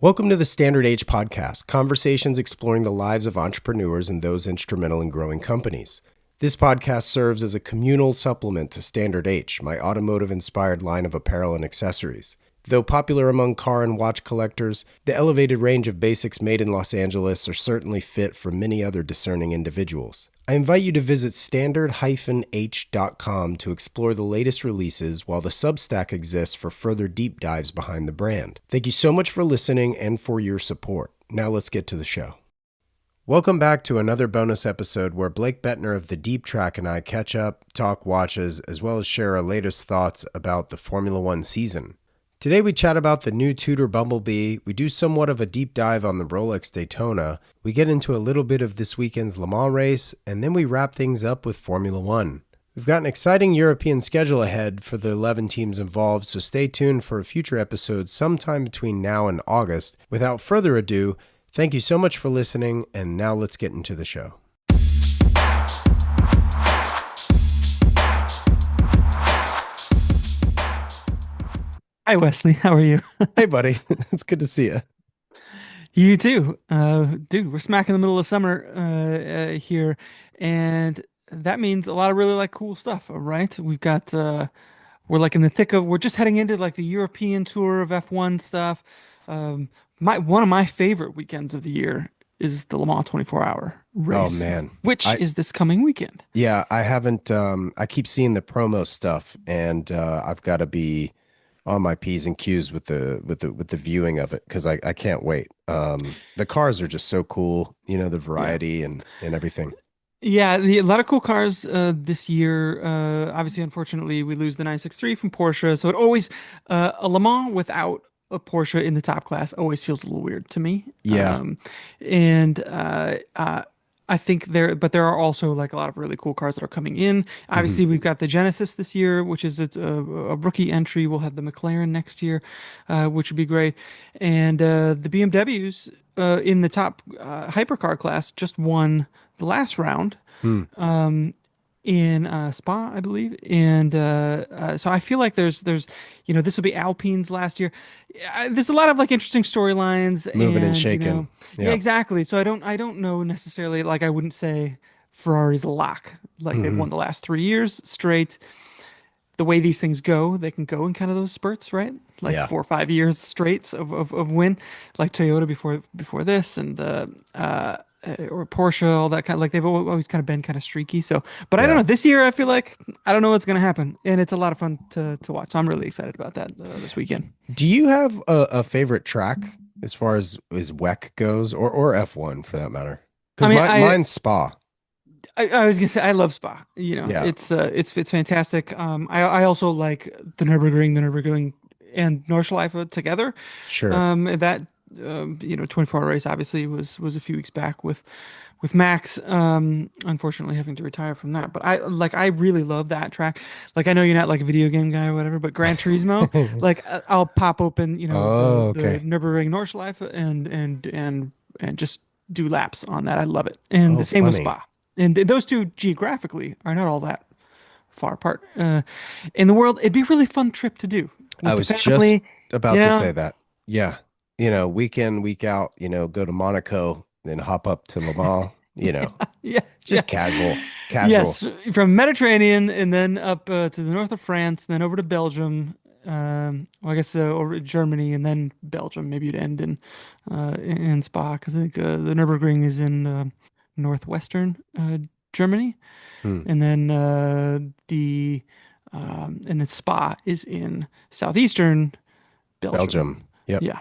Welcome to the Standard Age Podcast, conversations exploring the lives of entrepreneurs and those instrumental in growing companies. This podcast serves as a communal supplement to Standard H, my automotive-inspired line of apparel and accessories. Though popular among car and watch collectors, the elevated range of basics made in Los Angeles are certainly fit for many other discerning individuals. I invite you to visit standard-h.com to explore the latest releases, while the Substack exists for further deep dives behind the brand. Thank you so much for listening and for your support. Now let's get to the show. Welcome back to another bonus episode where Blake Buettner of the Deep Track and I catch up, talk watches, as well as share our latest thoughts about the Formula One season. Today we chat about the new Tudor Bumblebee, we do somewhat of a deep dive on the Rolex Daytona, we get into a little bit of this weekend's Le Mans race, and then we wrap things up with Formula One. We've got an exciting European schedule ahead for the 11 teams involved, so stay tuned for a future episode sometime between now and August. Without further ado, thank you so much for listening, and now let's get into the show. Hi, Wesley. How are you? Hey, buddy. It's good to see you. You too. Dude, we're smack in the middle of summer here, and that means a lot of really cool stuff, right? We've got we're in the thick of we're just heading into the European tour of F1 stuff. One of my favorite weekends of the year is the Le Mans 24-hour race. Oh, man. Which is this coming weekend. Yeah, I haven't I keep seeing the promo stuff, and I've got to be on my P's and Q's with the viewing of it, because I can't wait. The cars are just so cool, the variety and everything. Yeah, a lot of cool cars this year. Obviously, unfortunately, we lose the 963 from Porsche, so it always a Le Mans without a Porsche in the top class always feels a little weird to me. Yeah. And I think but there are also a lot of really cool cars that are coming in. Obviously, we've got the Genesis this year, which is a rookie entry. We'll have the McLaren next year, which would be great. And the BMWs in the top hypercar class just won the last round in Spa, I believe. And so I feel like there's this will be Alpine's last year. There's a lot of interesting storylines, Moving and shaking. Yeah, exactly. So I don't know necessarily, I wouldn't say Ferrari's a lock. They've won the last 3 years straight. The way these things go, they can go in kind of those spurts, right? 4 or 5 years straight of win, like Toyota before this, and or Porsche, all that kind of they've always kind of been kind of streaky. So, but I don't know. This year, I feel like I don't know what's going to happen, and it's a lot of fun to watch. So I'm really excited about that this weekend. Do you have a favorite track as far as WEC goes, or F1 for that matter? Because mine's Spa. I was gonna say I love Spa. It's fantastic. I also like the Nürburgring, and Nordschleife together. Sure. That 24-hour race obviously was a few weeks back with Max, unfortunately having to retire from that. But I really love that track. I know you're not a video game guy or whatever, but Gran Turismo, I'll pop open, the Nürburgring Nordschleife and just do laps on that. I love it. And the same with Spa. And those two geographically are not all that far apart in the world. It'd be a really fun trip to do. I was just about to say that. Yeah. Week in, week out, go to Monaco, then hop up to Le Mans, casual. Yes, from Mediterranean and then up to the north of France, then over to Belgium. I guess over Germany and then Belgium. Maybe you'd end in Spa, because I think the Nürburgring is in northwestern Germany, and then and then Spa is in southeastern Belgium. Yep. Yeah.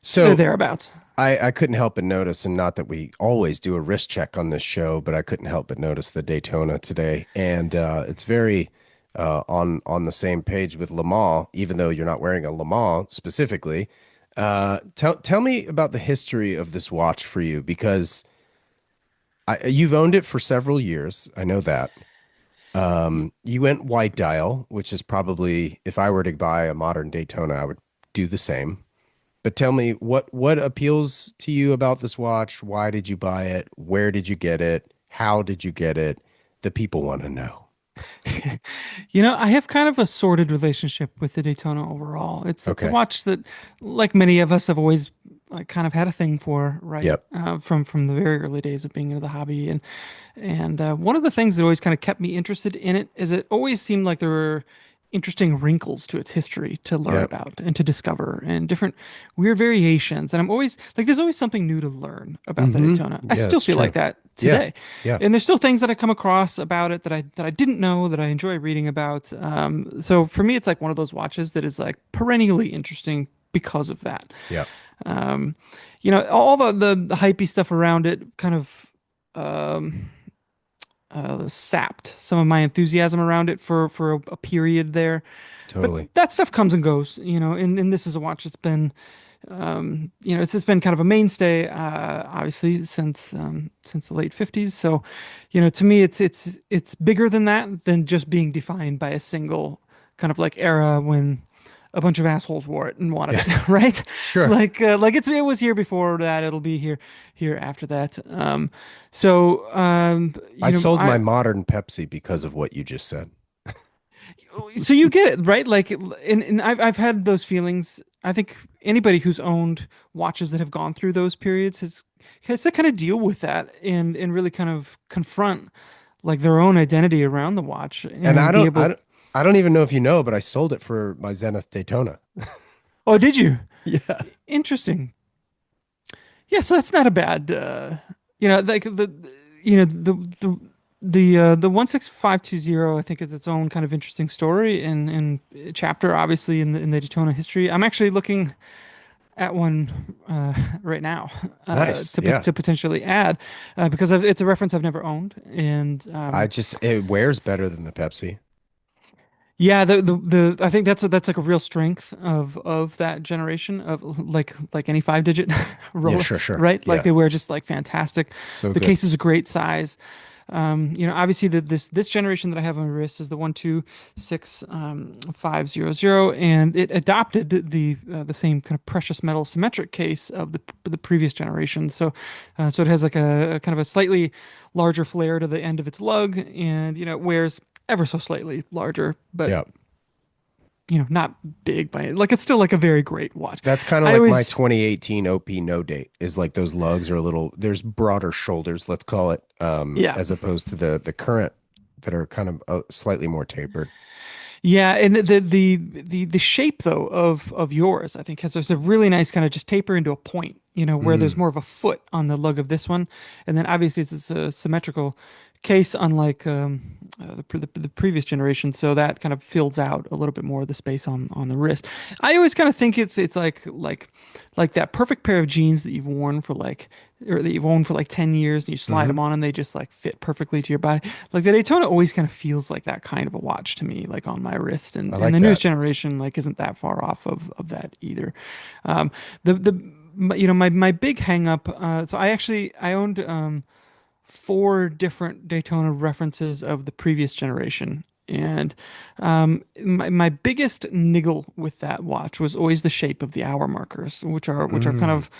So thereabouts. I couldn't help but notice, and not that we always do a wrist check on this show, but I couldn't help but notice the Daytona today, and it's very on the same page with Le Mans, even though you're not wearing a Le Mans specifically. Tell me about the history of this watch for you, because you've owned it for several years. I know that. You went white dial, which is probably, if I were to buy a modern Daytona, I would do the same. But tell me, what appeals to you about this watch? Why did you buy it? Where did you get it? How did you get it? The people want to know. I have kind of a sordid relationship with the Daytona overall. It's a Okay. watch that, like many of us, have always like kind of had a thing for, right? Yep. From the very early days of being into the hobby, and one of the things that always kind of kept me interested in it is it always seemed like there were interesting wrinkles to its history to learn Yep. about and to discover, and different weird variations. And I'm always like, there's always something new to learn about the Mm-hmm. Daytona. I Yeah, still it's feel like true. that Yeah. today, Yeah. and there's still things that I come across about it that I didn't know that I enjoy reading about. So for me, it's like one of those watches that is like perennially interesting because of that. Yeah. Um, all the hypey stuff around it kind of um, sapped some of my enthusiasm around it for a period there. But Totally. that stuff comes and goes, and this is a watch that's been, it's just been kind of a mainstay, obviously since the late 50s. So, to me, it's bigger than that, than just being defined by a single kind of like era when a bunch of assholes wore it and wanted Yeah. it, right? Sure. It was here before that, it'll be here after that. I sold my I modern Pepsi because of what you just said. so you get it, right? Like, and I've had those feelings. I think anybody who's owned watches that have gone through those periods has to kind of deal with that and really kind of confront like their own identity around the watch And and be able. I don't even know if you know, but I sold it for my Zenith Daytona. Oh, did you? Yeah. Interesting. Yeah, so that's not a bad, like the 16520, I think, is its own kind of interesting story and chapter, obviously, in the Daytona history. I'm actually looking at one right now Nice. Yeah. to potentially add because it's a reference I've never owned, and It wears better than the Pepsi. yeah, the I think that's like a real strength of that generation of like any 5-digit Yeah, sure, Rolex, sure. right? Like Yeah. they wear just like fantastic. So The good. case is a great size. Obviously this generation that I have on my wrist is the 126500, and it adopted the same kind of precious metal symmetric case of the previous generation. So it has like a kind of a slightly larger flare to the end of its lug, and it wears ever so slightly larger, but Yeah. not big by it. Like it's still like a very great watch. That's kind of I like my always, 2018 OP no date is like those lugs are a little, there's broader shoulders, let's call it, yeah, as opposed to the current that are kind of slightly more tapered. yeah, and the shape though of yours, I think, has there's a really nice kind of just taper into a point, where there's Mm, more of a foot on the lug of this one, and then obviously it's a symmetrical case, unlike the previous generation, so that kind of fills out a little bit more of the space on the wrist. I always kind of think it's like that perfect pair of jeans that you've worn for like or that you've owned for like 10 years and you slide hmm. them on and they just like fit perfectly to your body. Like the Daytona always kind of feels like that kind of a watch to me, like on my wrist. I And like the newest that. generation like isn't that far off of that either. The my big hang up, so I owned four different Daytona references of the previous generation. And my biggest niggle with that watch was always the shape of the hour markers, which are kind Mm, of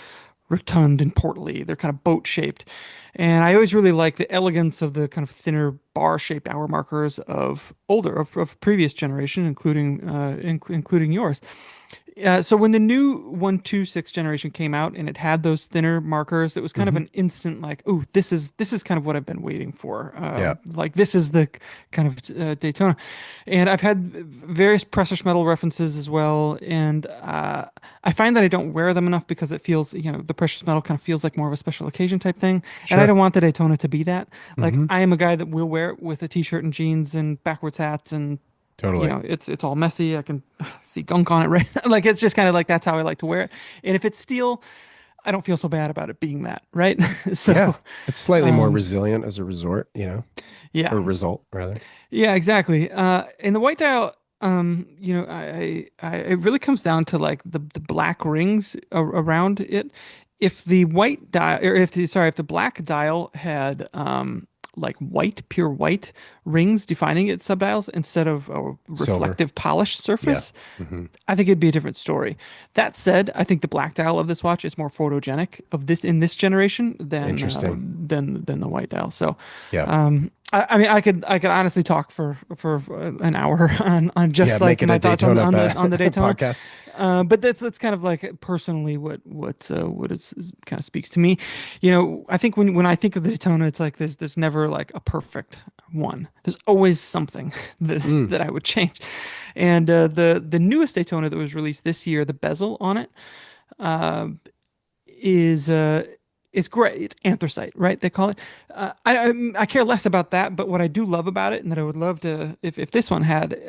rotund and portly. They're kind of boat shaped, and I always really like the elegance of the kind of thinner bar shaped hour markers of previous generation, including yours. So when the new 126 generation came out and it had those thinner markers, it was kind of hmm. an instant like, "Ooh, this is kind of what I've been waiting for. Yeah. Like this is the kind of Daytona." And I've had various precious metal references as well, and I find that I don't wear them enough because it feels, the precious metal kind of feels like more of a special occasion type thing, and I Sure. don't want the Daytona to be that. Like Hmm. I am a guy that will wear it with a t-shirt and jeans and backwards hats and Totally. it's all messy. I can see gunk on it, right? Like it's just kind of like that's how I like to wear it. And if it's steel, I don't feel so bad about it being that, right? Yeah. So, It's slightly more um, resilient as a resort, yeah, or result rather. yeah, exactly. And the white dial, it really comes down to like the black rings around it. If the white dial, or if the black dial had like pure white rings defining its subdials instead of a Silver. reflective polished Yeah. surface, Hmm. I think it'd be a different story. That said, I think the black dial of this watch is more photogenic of this in this generation than Interesting. than the white dial. So, Yeah. I mean, I could honestly talk for an hour on Yeah, just make like it a my thoughts on the Daytona on the on the Daytona. podcast. But that's kind of like personally what it's kind of speaks to me. You know, I think when I think of the Daytona, it's like there's never like a perfect one. There's always something Mm, that I would change. And the newest Daytona that was released this year, the bezel on it uh, is it's great. It's anthracite, right? They call it. I care less about that, but what I do love about it, and that I would love to, if this one had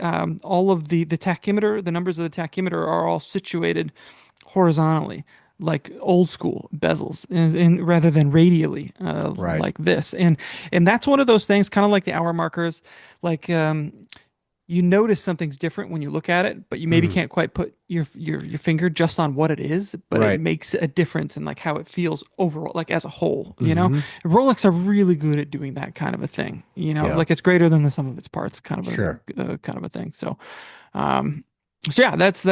all of the tachymeter, the numbers of the tachymeter are all situated horizontally, like old school bezels, and rather than radially, right. like this. And that's one of those things, kind of like the hour markers, like you notice something's different when you look at it, but you maybe Mm, can't quite put your finger just on what it is, but it right. makes a difference in like how it feels overall, like as a whole, you know? Hmm. And Rolex are really good at doing that kind of a thing, you know, Yeah, like it's greater than the sum of its parts sure. kind of a thing. Um, so yeah, that's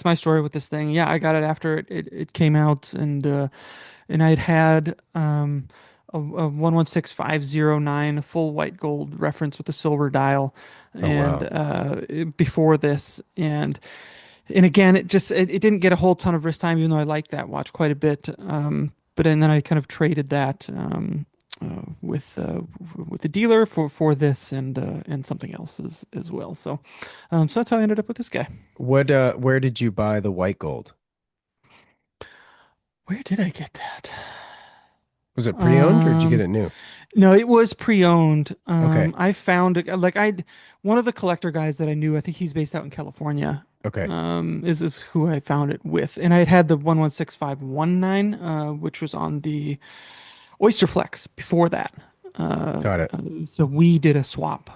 my story with this thing. Yeah, I got it after it came out, and I'd had a 116509 full white gold reference with a silver dial, Oh, and wow. before this, and again, it didn't get a whole ton of wrist time, even though I liked that watch quite a bit. But and then I kind of traded that with the dealer for this and something else as well. So that's how I ended up with this guy. Where did you buy the white gold? Where did I get that? Was it pre-owned or did you get Um, it new? no, it was pre-owned. Okay. I found it like I one of the collector guys that I knew. I think he's based out in California. Okay. Is who I found it with, and I had the 116519, which was on the Oyster Flex before that. Got it. So we did a swap,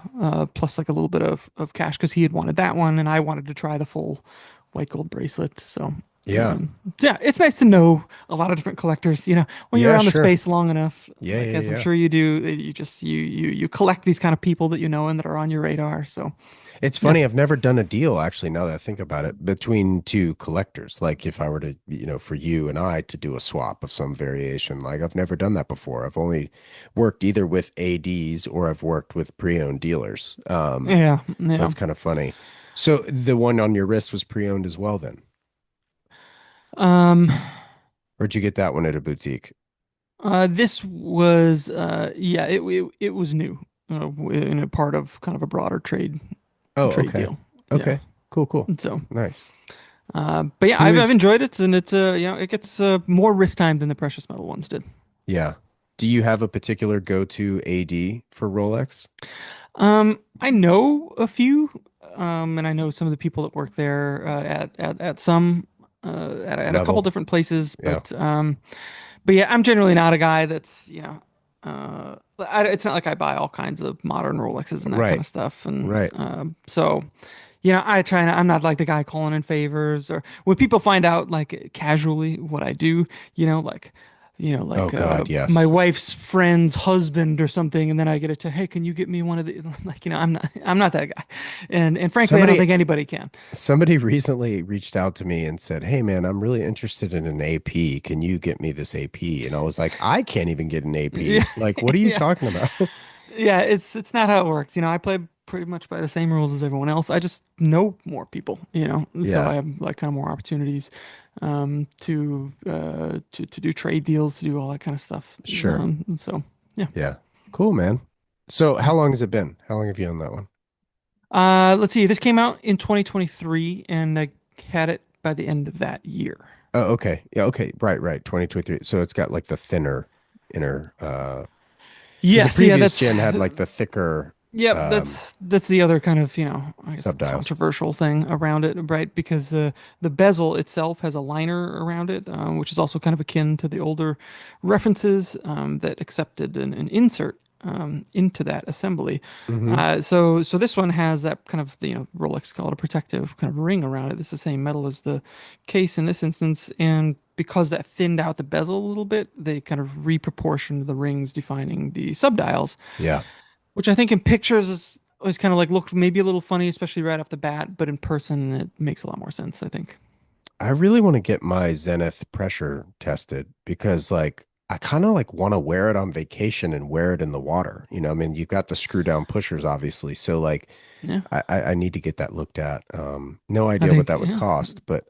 plus like a little bit of cash because he had wanted that one, and I wanted to try the full white gold bracelet. So Yeah. yeah, it's nice to know a lot of different collectors. You know, when you're Yeah, around the sure. space long enough, Yeah, like yeah, as I'm yeah. sure you do, you collect these kind of people that you know and that are on your radar. So It's yeah, funny, I've never done a deal actually, now that I think about it, between two collectors. Like if I were to, for you and I to do a swap of some variation, like I've never done that before. I've only worked either with ADs or I've worked with pre-owned dealers. yeah, So yeah. it's kind of funny. So the one on your wrist was pre-owned as well then? Um, Or did you get that one at a boutique? this was yeah, it was new, in a part of kind of a broader Oh, trade okay. deal. Yeah. Okay. Cool, cool. And so, Nice. but yeah, Who I've is, enjoyed it, and it's it gets more wrist time than the precious metal ones did. yeah. Do you have a particular go-to AD for Rolex? I know a few, and I know some of the people that work there at some at a couple Level? different places, Yeah. but yeah, I'm generally not a guy that's it's not like I buy all kinds of modern Rolexes and that kind Right. of stuff, and Right. so I try and I'm not like the guy calling in favors or when people find out like casually what I do, you know, like, Oh like God, my yes. wife's friend's husband or something, and then I get it to, hey, can you get me one of the like, I'm not that guy, and frankly, I don't Somebody think anybody can. somebody recently reached out to me and said, "Hey man, I'm really interested in an AP. Can you get me this AP?" And I was like, "I can't even get an Yeah, AP. Like, what are you yeah. talking about?" Yeah, it's not how it works. I play pretty much by the same rules as everyone else. I just know more people, so Yeah, I have like kind of more opportunities to do trade deals, to do all that kind of stuff. sure. And so yeah. Yeah. Cool, man. So how long has it been? How long have you owned that one? Let's see. This came out in 2023, and I had it by the end of that year. Oh, okay. Yeah, okay. Right, right. 2023. So it's got like the thinner inner because the Yeah. So yeah, previous that's gen had like the thicker Yep, um that's the other kind of, I guess subdials. controversial thing around it, right? Because the bezel itself has a liner around it, which is also kind of akin to the older references that accepted an insert into that assembly. Hmm. So this one has that kind of, Rolex call it a protective kind of ring around it. It's the same metal as the case in this instance, and because that thinned out the bezel a little bit, they kind of reproportioned the rings defining the subdials, Yeah. which I think in pictures is always kind of like looked maybe a little funny, especially right off the bat, but in person it makes a lot more sense, I think. I really want to get my Zenith pressure tested because like I kind of like want to wear it on vacation and wear it in the water. I mean, you've got the screw down pushers, obviously. So like Yeah, I need to get that looked at. No I idea what think that would yeah, cost, but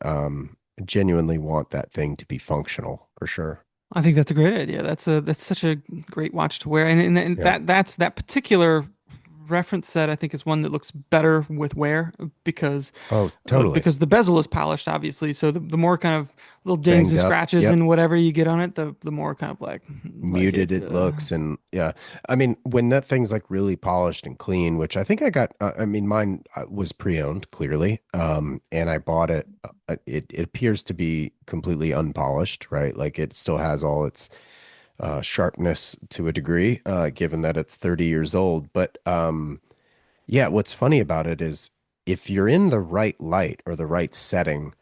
genuinely want that thing to be functional for sure. I think that's a great idea. That's such a great watch to wear, and Yeah. that particular reference set I think is one that looks better with wear Oh, totally. because the bezel is polished, obviously. So the more kind of little dings Banged and up. scratches Yep. and whatever you get on it, the more kind of like it. Muted it looks, and yeah, I mean when that thing's like really polished and clean, which I think I got, I mean mine was pre-owned clearly, and I bought it, it appears to be completely unpolished, right? Like it still has all its sharpness to a degree, given that it's 30 years old. But yeah, what's funny about it is if you're in the right light or the right setting,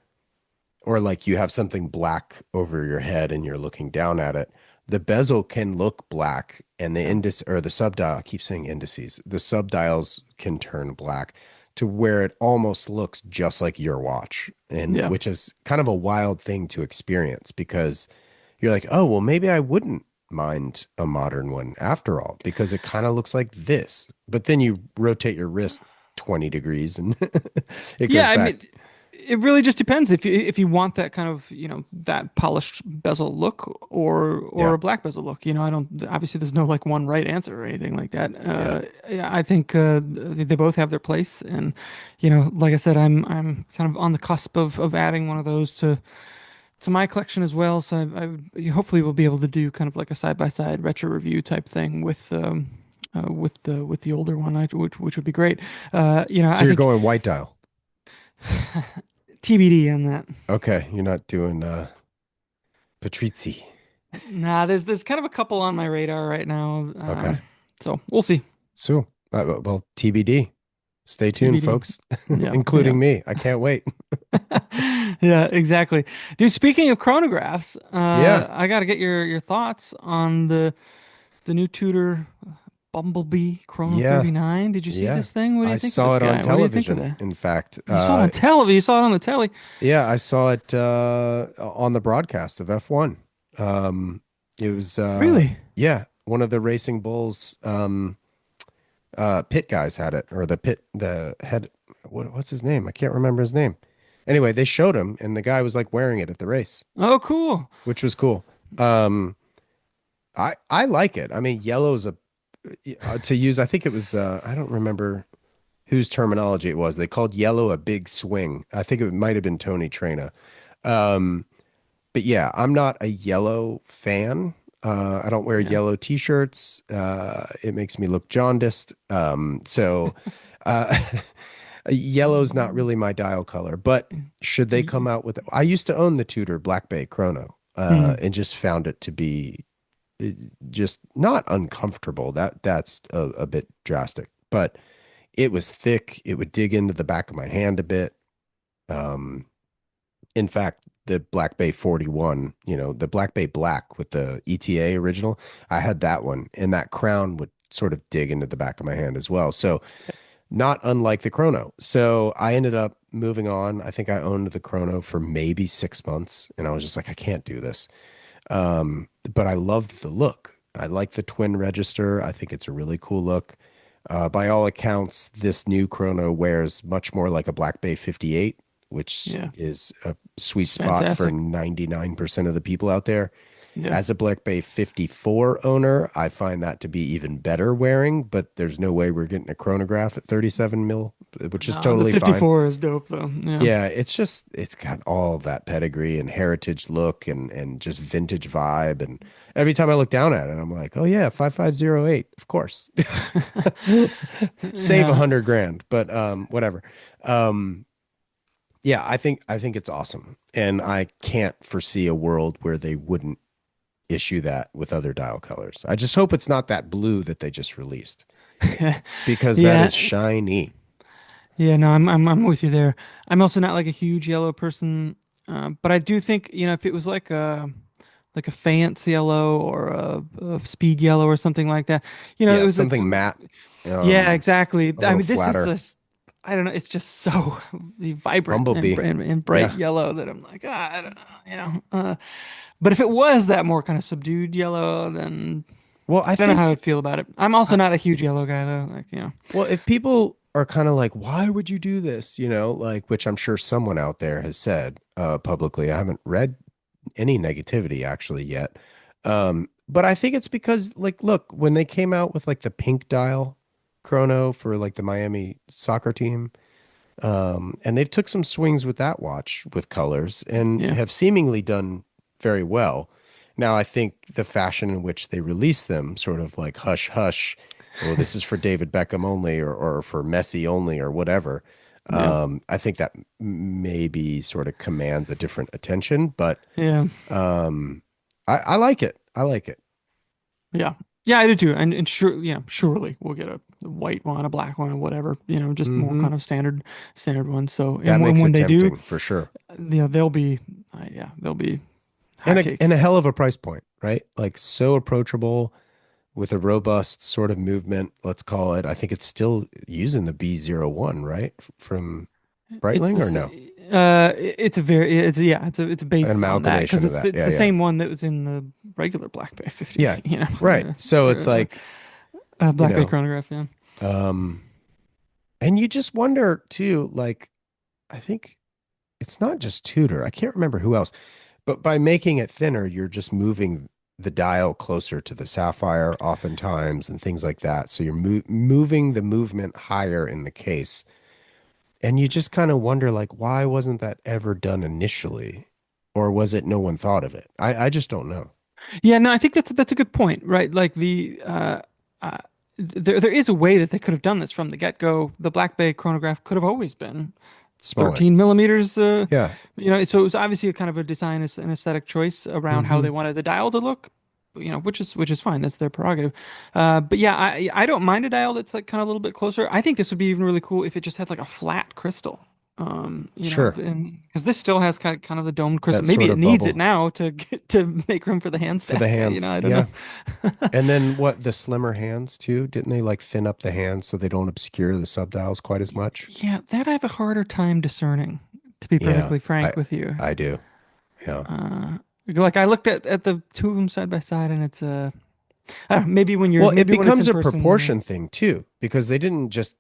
or like you have something black over your head and you're looking down at it, the bezel can look black, and the Yeah, indice or the subdial, I keep saying indices, the subdials can turn black to where it almost looks just like your watch. And yeah. which is kind of a wild thing to experience because you're like, oh, well, maybe I wouldn't mind a modern one after all, because it kind of looks like this. But then you rotate your wrist 20 degrees and it goes Yeah, I back. mean, it really just depends if you want that kind of, that polished bezel look or Yeah. a black bezel look. I don't obviously there's no like one right answer or anything like that. Yeah. Yeah, I think they both have their place, and like I said, I'm kind of on the cusp of adding one of those to my collection as well. So hopefully we'll be able to do kind of like a side by side retro review type thing with the older one, which would be great. So I you're think going white dial. TBD on that. Okay. You're not doing Patrizzi. Nah, there's kind of a couple on my radar right now. Okay. So we'll see. So, well, TBD. Stay tuned, TBD. folks, Yeah, yeah. including me. I can't wait. Yeah, exactly. Dude, speaking of chronographs, Yeah. I got to get your thoughts on the new Tudor Bumblebee Chrono Yeah. 39. Did you see Yeah. this thing? What do I you think of saw this it on guy? What do you think of television, that? in fact. You saw it on television. You saw it on the telly. Yeah, I saw it on the broadcast of F1. Um, it was Really? yeah, one of the Racing Bulls pit guys had it, or the head, what's his name? I can't remember his name. Anyway, they showed him and the guy was like wearing it at the race, Oh, cool. which was cool. Um, I like it. I mean, yellow's a to use, I think it was I don't remember whose terminology it was. They called yellow a big swing. I think it might have been Tony Traina. Um, but yeah, I'm not a yellow fan. I don't wear Yeah. yellow t-shirts. It makes me look jaundiced. So uh, yellow's not Mm, really my dial color. But should they come y- out with it? I used to own the Tudor Black Bay Chrono, mhm. and just found it to be uh, just not uncomfortable. That's a bit drastic, but it was thick. It would dig into the back of my hand a bit. Um, in fact, the Black Bay 41, the Black Bay Black with the ETA original, I had that one, and that crown would sort of dig into the back of my hand as well. So, not unlike the Chrono. So, I ended up moving on. I think I owned the Chrono for maybe 6 months, and I was just like, I can't do this. But I loved the look. I like the twin register. I think it's a really cool look. By all accounts, this new Chrono wears much more like a Black Bay 58, which Yeah. is a sweet It's spot for fantastic. 99% of the people out there. Yeah. As a Black Bay 54 owner, I find that to be even better wearing, but there's no way we're getting a chronograph at 37 mil, which is No, the totally fine. 54 is dope though. Yeah. Yeah, it's got all that pedigree and heritage look and just vintage vibe. And every time I look down at it, I'm like, oh yeah, 5508, of course. Save a Yeah. hundred grand, but whatever. Um, yeah, I think it's awesome. And I can't foresee a world where they wouldn't issue that with other dial colors. I just hope it's not that blue that they just released, because that Yeah. is shiny. Yeah, no, I'm with you there. I'm also not like a huge yellow person, but I do think, if it was like a fancy yellow or a speed yellow or something like that, it Yeah, was it's something matte, yeah, um, exactly. a I little mean, this is flatter. I don't know. It's just so vibrant Bumblebee. and bright Yeah. yellow that I'm like, ah, I don't know, you know. But if it was that more kind of subdued yellow, then Well, I I don't know how think I'd feel about it. I'm also I, not a huge yellow guy though. Like, you know, well, if people are kind of like, why would you do this? Like, which I'm sure someone out there has said publicly. I haven't read any negativity actually yet. But I think it's because, like, look, when they came out with like the pink dial chrono for like the Miami soccer team, and they've took some swings with that watch with colors and yeah, have seemingly done very well. Now, I think the fashion in which they release them, sort of like hush hush, oh, this is for David Beckham only, or for Messi only, or whatever. yeah, I think that maybe sort of commands a different attention, but yeah, um, I like it. I like it. yeah, yeah. I do too. And sure, yeah, surely we'll get a white one, a black one, or whatever. You know, just more Hmm. kind of standard ones. So That and makes when it they do, tempting for sure. you know, they'll be, yeah, they'll be And a hotcakes. hell of a price point, right? Like so approachable with a robust sort of movement, let's call it. I think it's still using the B01, right? From It's Breitling or this. no? It's a very. It's yeah. It's An based on that because amalgamation of that. it's Yeah, the yeah. same one that was in the regular Black Bay 50. Yeah. You Right. know, So it's like, you Black Bay know, chronograph. Yeah. um, and you just wonder too, like, I think it's not just Tudor. I can't remember who else, but by making it thinner, you're just moving the dial closer to the sapphire oftentimes and things like that. So you're moving the movement higher in the case. And you just kind of wonder, like, why wasn't that ever done initially? Or was it no one thought of it? I just don't know. Yeah. No, I think that's a good point, right? Like uh, there is a way that they could have done this from the get go. The Black Bay chronograph could have always been Smaller. 13 millimeters. Yeah. You know, so it was obviously a kind of a design and aesthetic choice around how Hmm. they wanted the dial to look. You know, which is fine. That's their prerogative. But yeah, I don't mind a dial that's like kind of a little bit closer. I think this would be even really cool if it just had like a flat crystal. You know, Sure. and because this still has kind of the domed That crystal. Maybe sort it of needs it bubble now to get to make room for the hand for the stack. You know, hands. I don't know. Yeah. And then what, the slimmer hands too? Didn't they like thin up the hands so they don't obscure the subdials quite as much? Yeah, that I have a harder time discerning, to be Yeah. perfectly I frank with you. I do. Yeah. Like I looked at the two of them side by side, and it's I don't know, Well, it maybe when it's becomes in a person. proportion thing too, because they didn't just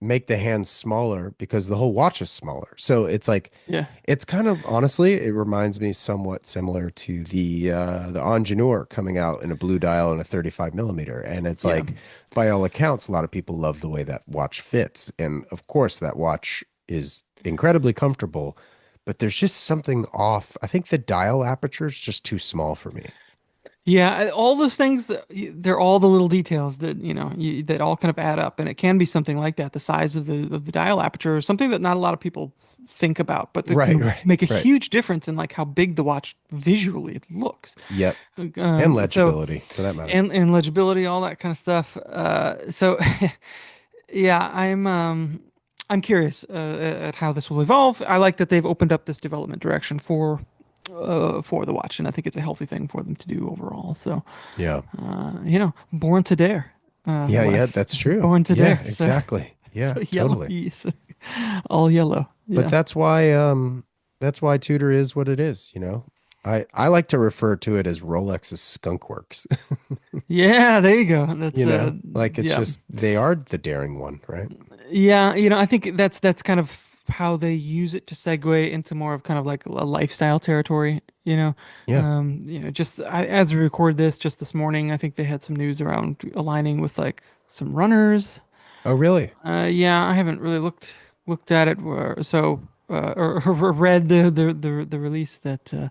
make the hands smaller because the whole watch is smaller. So it's like Yeah, it's kind of honestly, it reminds me somewhat similar to the Ingenieur coming out in a blue dial and a 35 millimeter. And it's yeah. like by all accounts, a lot of people love the way that watch fits. And of course that watch is incredibly comfortable, but there's just something off. I think the dial aperture is just too small for me. Yeah, all those things, they're all the little details that, that all kind of add up. And it can be something like that, the size of the dial aperture, is something that not a lot of people think about, but that Right, can right, make a right. huge difference in like how big the watch visually looks. Yep. And So, legibility for that matter. and legibility, all that kind of stuff. So yeah, I'm curious at how this will evolve. I like that they've opened up this development direction for the watch, and I think it's a healthy thing for them to do overall. So, Yeah. born to dare, Yeah, yeah, Wes, that's true. born to Yeah, dare. So, exactly. Yeah, so yellow, totally. yes, all yellow. But Yeah, that's why Tudor is what it is. I like to refer to it as Rolex's skunk works. yeah. There you go. That's Like it's yeah. just they are the daring one, right? Yeah, I think that's kind of how they use it to segue into more of kind of like a lifestyle territory, Yeah. just as we record this just this morning, I think they had some news around aligning with like some runners. Oh, really? Yeah, I haven't really looked at it or read the release that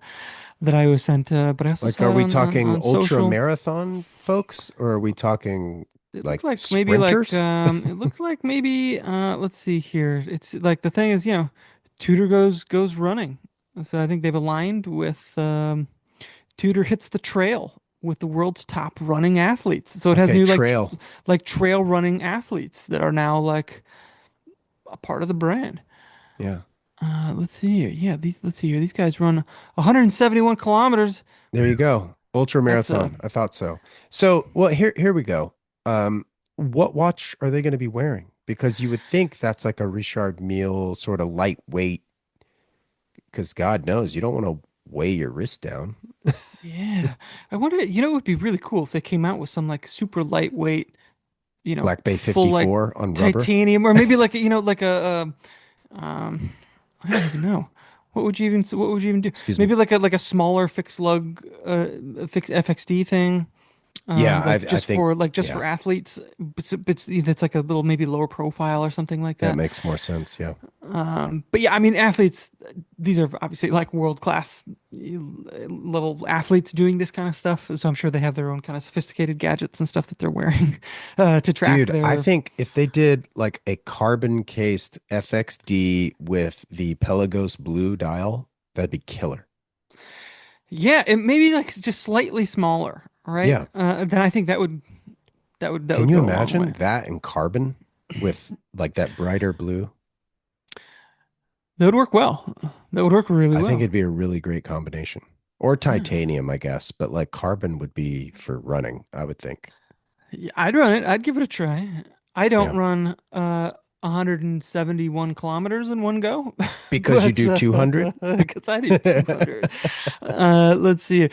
I was sent, but I also Like, saw are it we on talking on ultra social. marathon folks, or are we talking It looked like like maybe like sprinters? it looked like maybe let's see here. It's like the thing is, Tudor goes running. So I think they've aligned with Tudor hits the trail with the world's top running athletes. So it has Okay, new trail. like trail running athletes that are now like a part of the brand. Yeah. Let's see here. Yeah, these let's see here. These guys run 171 kilometers. There you go. Ultra That's marathon. I thought so. So, well, here we go. What watch are they going to be wearing? because you would think that's like a Richard Mille sort of lightweight, because God knows you don't want to weigh your wrist down. Yeah. I wonder, it would be really cool if they came out with some like super lightweight, Black Bay full like 54 on rubber. titanium, or maybe like, like um, I don't even know. What would you even do? Excuse me. Maybe like a smaller fixed lug, fixed FXD thing. Yeah, Like I think just yeah, for athletes, but it's like a little maybe lower profile or something like that that. makes more sense. Yeah. But yeah, I mean, athletes, these are obviously like world class level athletes doing this kind of stuff. So I'm sure they have their own kind of sophisticated gadgets and stuff that they're wearing to track Dude, I their. think if they did like a carbon cased FXD with the Pelagos blue dial, that'd be killer. Yeah, it maybe like just slightly smaller, right? Yeah. Then I think that would Can you go a long imagine way. that in carbon with like that brighter blue? That would work well. That would work really I think well. it'd be a really great combination. Or Yeah. titanium, I guess, but like carbon would be for running, I would think. Yeah, I'd run it. I'd give it a try. I don't Yeah. run 171 kilometers in one go, Because you but do 200? because I do 200. Let's see.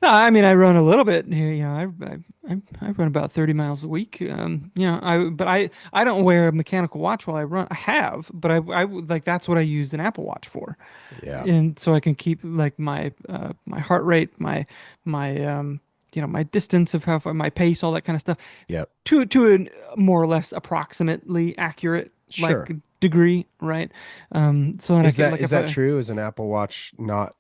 No, I mean I run a little bit here. I run about 30 miles a week. I don't wear a mechanical watch while I run. I have, but I like that's what I use an Apple Watch for, Yeah. and so I can keep like my heart rate, my my distance of how far, my pace, all that kind of stuff Yep. to a more or less approximately accurate like Sure. degree, right? So then I can like Is if that I, true? Is an Apple Watch not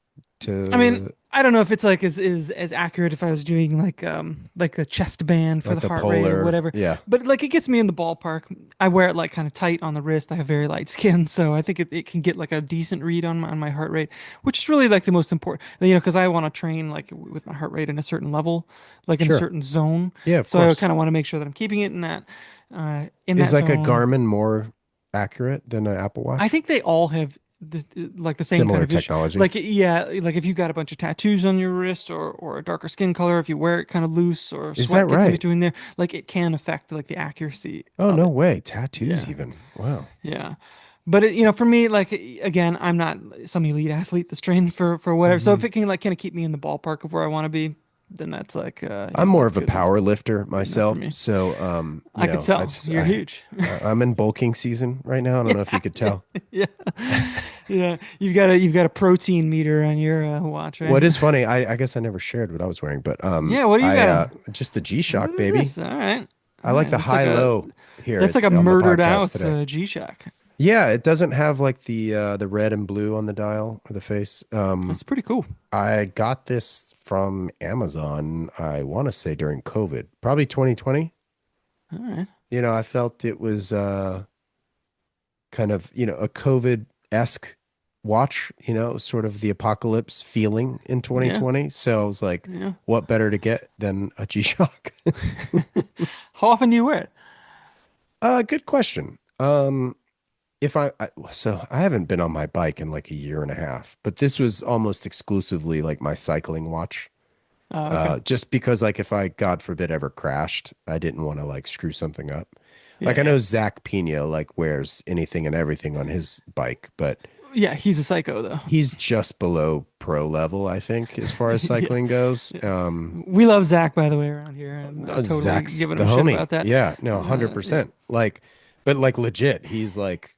I mean, to I don't know if it's like as accurate if I was doing like a chest band for like the the heart rate or polar? whatever, Yeah. but like it gets me in the ballpark. I wear it like kind of tight on the wrist. I have very light skin, so I think it can get like a decent read on my heart rate, which is really like the most important, because I want to train like with my heart rate in a certain level, like in a Sure. certain zone. Yeah, of So I course. kind of want to make sure that I'm keeping it in Is that like a zone. Garmin more accurate than an Apple I Watch? think they all have like the same kind Similar of issue. technology. Like yeah, like if you got a bunch of tattoos on your wrist or a darker skin color, if you wear it kind of loose or Is that sweat gets in right? between there, like it can affect like the accuracy Oh, of no it. way. Tattoos Yeah, even. Wow. yeah. But for me, like again, I'm not some elite athlete that's trained for whatever. So Hmm. if it can like kind of keep me in the ballpark of where I want to be, then that's like I'm more that's of a good. That's power lifter good enough for myself, me. so I could tell you're huge. I'm in bulking season right now. I don't know if you could tell. Yeah, yeah. You've got a protein meter on your watch, What right? is funny, I guess I never shared what I was wearing, but Yeah. What do you I got on? just the What G-Shock is baby. this? All right, I all like right. the That's like high a low here that's like a on the murdered podcast out today. G-Shock. Yeah, it doesn't have like the red and blue on the dial or the face. That's pretty cool. I got this from Amazon, I want to say during COVID, probably 2020. All right. I felt it was kind of, a COVID-esque watch, sort of the apocalypse feeling in Yeah. 2020. So I was like, Yeah. what better to get than a G-Shock? How often do you wear it? Good question. If so I haven't been on my bike in like a year and a half, but this was almost exclusively like my cycling watch. Oh, okay. Just because like if I, God forbid, ever crashed, I didn't want to like screw something up. Yeah, Like I yeah. know Zach Pino like wears anything and everything on his bike, but Yeah, he's a psycho though. he's just below pro level, I think, as far as Yeah. cycling goes. Yeah. We love Zach, by the way, around here. I'm No, totally Zach's giving the him shit homie. about that. Yeah, no, Yeah. 100%. Like, but like legit, he's like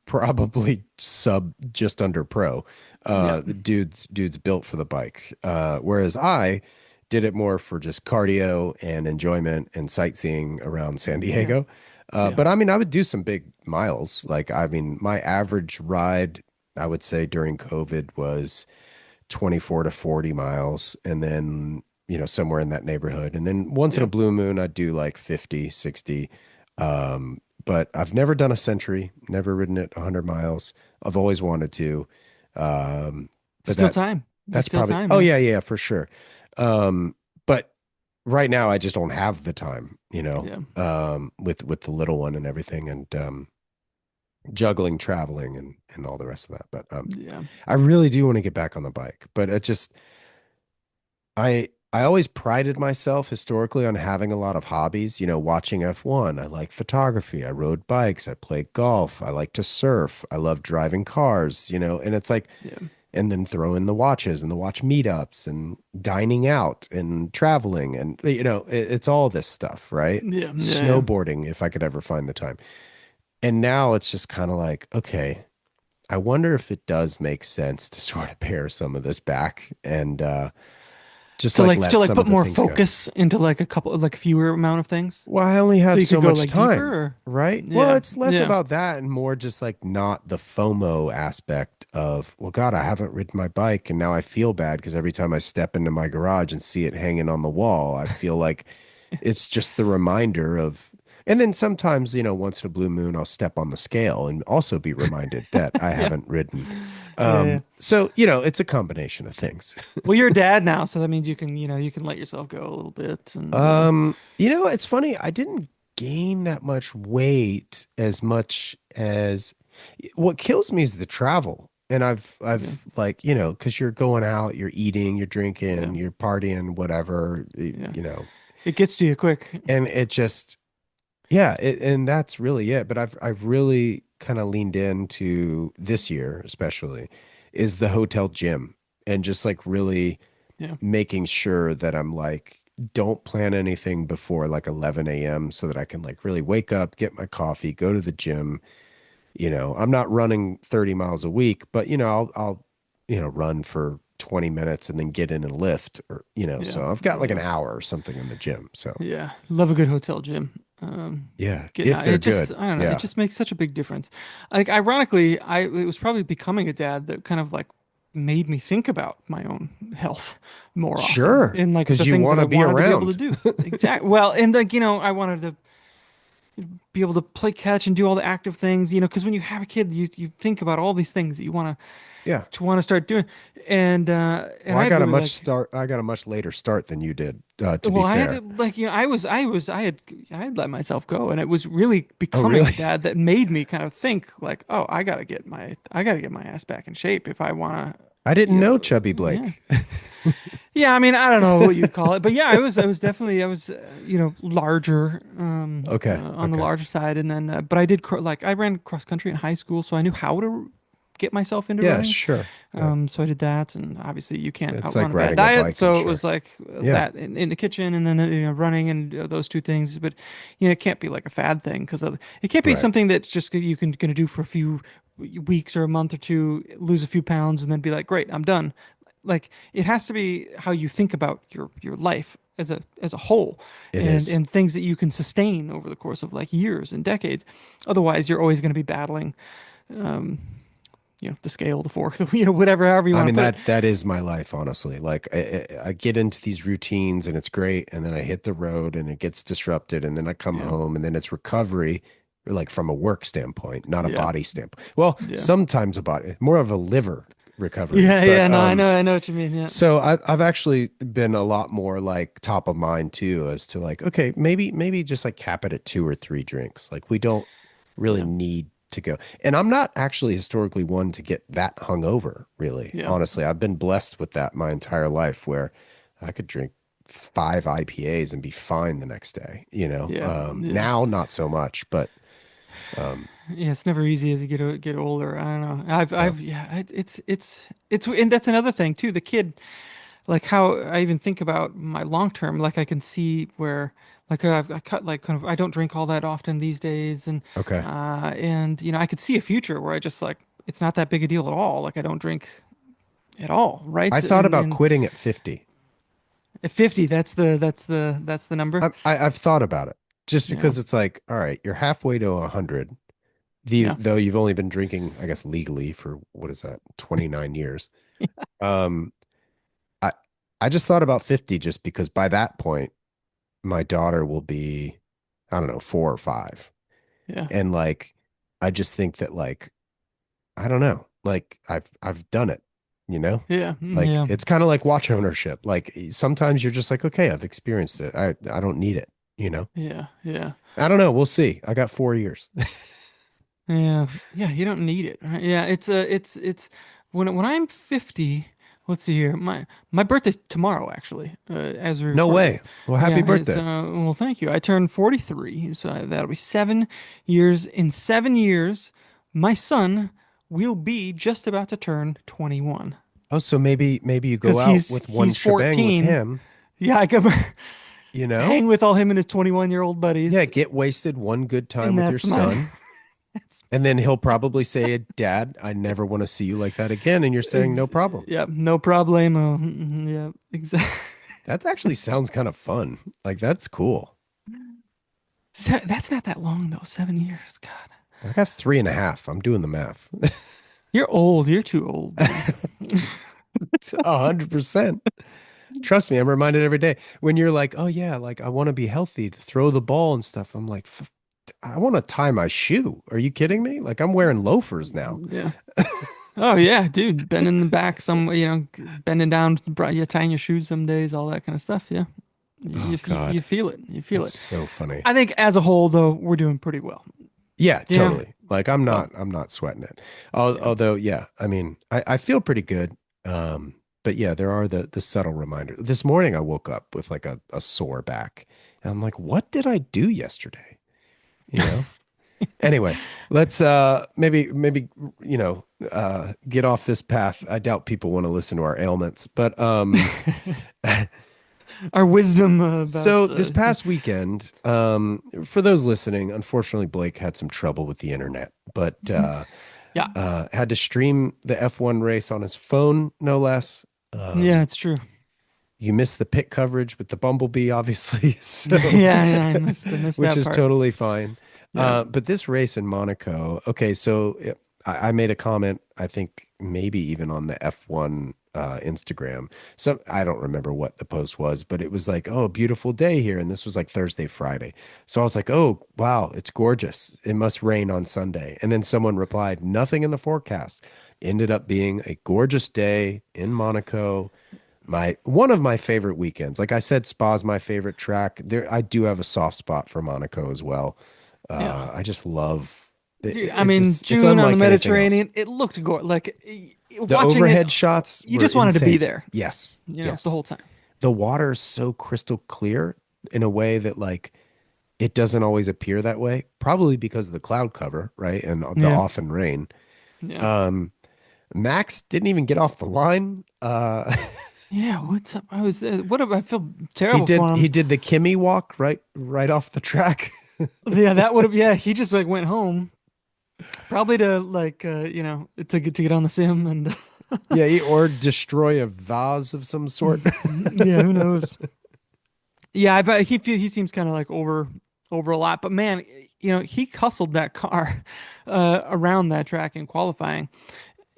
probably sub just under pro. Yep. The dude's built for the bike. Whereas I did it more for just cardio and enjoyment and sightseeing around San Yeah. Diego. Yeah. But I mean, I would do some big miles. Like, I mean, my average ride, I would say during COVID was 24 to 40 miles, and then somewhere in that neighborhood, and then once in a Yeah. blue moon I'd do like 50, 60. But I've never done a century, never ridden it 100 miles. I've always wanted to. um There's but still that time. There's that's still probably, time, oh man. yeah, yeah, for sure. But right now I just don't have the time, Yeah. with the little one and everything, and juggling traveling and all the rest of that. But Yeah. I really do want to get back on the bike, but it just, I always prided myself historically on having a lot of hobbies, watching F1. I like photography. I rode bikes. I played golf. I like to surf. I love driving cars, and it's like, Yeah. and then throw in the watches and the watch meetups and dining out and traveling. And, it's all this stuff, right? Yeah. Yeah. Yeah. Snowboarding, if I could ever find the time. And now it's just kind of like, okay, I wonder if it does make sense to sort of pare some of this back and, just like To let like some put of the more things go. focus into like a couple like fewer amount of things. Well, I only So have you could so go much like deeper time, or right? Well, yeah. it's less Yeah. about that and more just like not the FOMO aspect of, well, God, I haven't ridden my bike and now I feel bad because every time I step into my garage and see it hanging on the wall, I feel like it's just the reminder of, and then sometimes, once in a blue moon, I'll step on the scale and also be reminded that I Yeah. haven't ridden. Yeah. Yeah. So, it's a combination of things. Well, you're a dad now, so that means you can, you can let yourself go a little bit and It's funny. I didn't gain that much weight as much as what kills me is the travel. And yeah. I've like, because you're going out, you're eating, you're Yeah. drinking, you're partying, whatever, Yeah. It gets to you quick. and it just, yeah, and that's really it. But I've really kind of leaned into this year, especially, is the hotel gym and just like really Yeah. making sure that I'm like, don't plan anything before like 11 a.m. so that I can like really wake up, get my coffee, go to the gym. I'm not running 30 miles a week, but I'll run for 20 minutes and then get in and lift or, Yeah. so I've got like an Yeah. hour or something in the gym. So Yeah. Love a good hotel gym. yeah, Getting if out. they're It just, good. I don't know. It Yeah. just makes such a big difference. Like, ironically, it was probably becoming a dad that kind of like made me think about my own health more often Sure. and like Because the you things that want I to be wanted to be able to around. do. Exactly. Well, and like, I wanted to be able to play catch and do all the active things, because when you have a kid, you think about all these things that you Yeah. want to start doing. And Well, I had really like I got a much later start than you did, to be well, I had to fair. like I had let myself go, and it was really Oh, becoming a really? dad that made me kind of think like, oh, I gotta get my ass back in shape if I want to, I didn't know Chubby yeah, Blake. yeah. I mean, I don't know what you'd call it, but yeah, I was definitely larger, Okay. on the Okay. larger side, and then but like I ran cross country in high school, so I knew how to get myself into Yeah, running. sure. Yeah. So I did that, and obviously you can't It's outrun like a bad riding a diet. bike, I'm So it was sure. like Yeah. that in the kitchen, and then running and those two things. But it can't be like a fad thing because it can't be Right. something that's just you can gonna do for a few weeks or a month or two, lose a few pounds, and then be like, great, I'm done. Like it has to be how you think about your life as a whole, It is. and things that you can sustain over the course of like years and decades. Otherwise, you're always going to be battling the scale, the fork, whatever, however you I want mean, to put it. that is my life, honestly. Like I get into these routines and it's great, and then I hit the road and it gets disrupted, and then I come Yeah. home and then it's recovery, like from a work standpoint, not a Yeah. body standpoint. Well, Yeah. sometimes a body, more of a liver recovery. Yeah. Yeah. But No, I know what you mean. Yeah. so I've actually been a lot more like top of mind too, as to like, okay, maybe just like cap it at two or three drinks. Like we don't really Yeah. need to go. And I'm not actually historically one to get that hungover, really. Yeah. Honestly, I've been blessed with that my entire life where I could drink five IPAs and be fine the next day, Yeah. Yeah. Now not so much, but Yeah. It's never easy as you get older. I don't know. yeah. Yeah. And that's another thing too. The kid, like how I even think about my long term. Like I can see where, like I cut like kind of I don't drink all that often these days, Okay. and I could see a future where I just like it's not that big a deal at all. Like I don't drink at all, I right? thought about And quitting at 50. at 50, that's the number. I've thought about it just Yeah. because it's like, all right, you're halfway to 100. Yeah. Though you've only been drinking, I guess, legally for what is that, 29 years. Um, I I just thought about 50 just because by that point, my daughter will be, I don't know, 4 or 5. Yeah. And like, I just think that like, I don't know, like I've done it, you know? Yeah. Like Yeah. it's kind of like watch ownership. Like sometimes you're just like, okay, I've experienced it. I don't need it. Yeah. Yeah. I don't know. We'll see. I got 4 years. Yeah. Yeah. You don't need it. Right? Yeah. It's when I'm 50, let's see here. My birthday's tomorrow, actually, as we No record this. way. Well, happy Yeah, it's birthday. well, thank you. I turned 43, so that'll be 7 years. In 7 years, my son will be just about to turn 21 Oh, so maybe you go because out he's with one he's shebang with 14. him, Yeah, I can you know? hang with all him and his 21-year-old Yeah, buddies, get wasted one good time and with your that's my son, that's and then he'll probably say, "Dad, I never want to see you like that again." And you're saying, "No ex problem." yeah, no problemo. Yeah, exactly. That actually sounds kind of fun. Like that's cool. That's not that long though. 7 years. God. I got 3.5. I'm doing the math. You're old. You're too old, dude. 100%. Trust me, I'm reminded every day when you're like, "Oh yeah, like I want to be healthy to throw the ball and stuff." I'm like, I want to tie my shoe. Are you kidding me? Like I'm wearing loafers now. Yeah. Oh yeah, dude. Bending the back, bending down, you tying your shoes some days, all that kind of stuff. Yeah. Oh You God, feel it. You feel that's it. so funny. I think as a whole, though, we're doing pretty well. Yeah, Yeah. totally. Like I'm So not I'm not sweating it. yeah. Although, yeah, I mean, I feel pretty good. But yeah, there are the subtle reminders. This morning I woke up with like a sore back. And I'm like, what did I do yesterday? You know? Anyway, let's maybe get off this path. I doubt people want to listen to our ailments. But Our wisdom so about this past weekend, for those listening, unfortunately Blake had some trouble with the internet, but yeah. had to stream the F1 race on his phone, no less. Yeah, Um, it's true. you missed the pit coverage with the Bumblebee, obviously, so Yeah, yeah, I missed which that is part. totally fine. Yeah. But this race in Monaco, okay, so I made a comment, I think maybe even on the F1 Instagram. So I don't remember what the post was, but it was like, oh, beautiful day here. And this was like Thursday, Friday. So I was like, oh, wow, it's gorgeous. It must rain on Sunday. And then someone replied, nothing in the forecast. Ended up being a gorgeous day in Monaco. My one of my favorite weekends. Like I said, Spa's my favorite track. There, I do have a soft spot for Monaco as well. Yeah. I just love it. Dude, I It mean, just it's June on the unlike anything else. Mediterranean, it looked like The watching it, overhead shots you were just wanted to be insane. there, Yes, the yes. whole time. The water is so crystal clear in a way that like it doesn't always appear that way. Probably because of the cloud cover, right? And the Yeah. often rain. Yeah. Um, Max didn't even get off the line. Yeah, what's up? I feel He terrible did for he him. did the Kimmy walk right off the track. Yeah, that would have, yeah, he just like went home probably to to get on the sim and Yeah, or destroy a vase of some sort. yeah, who knows? Yeah, I bet he seems kind of like over a lot, but man, he hustled that car around that track in qualifying.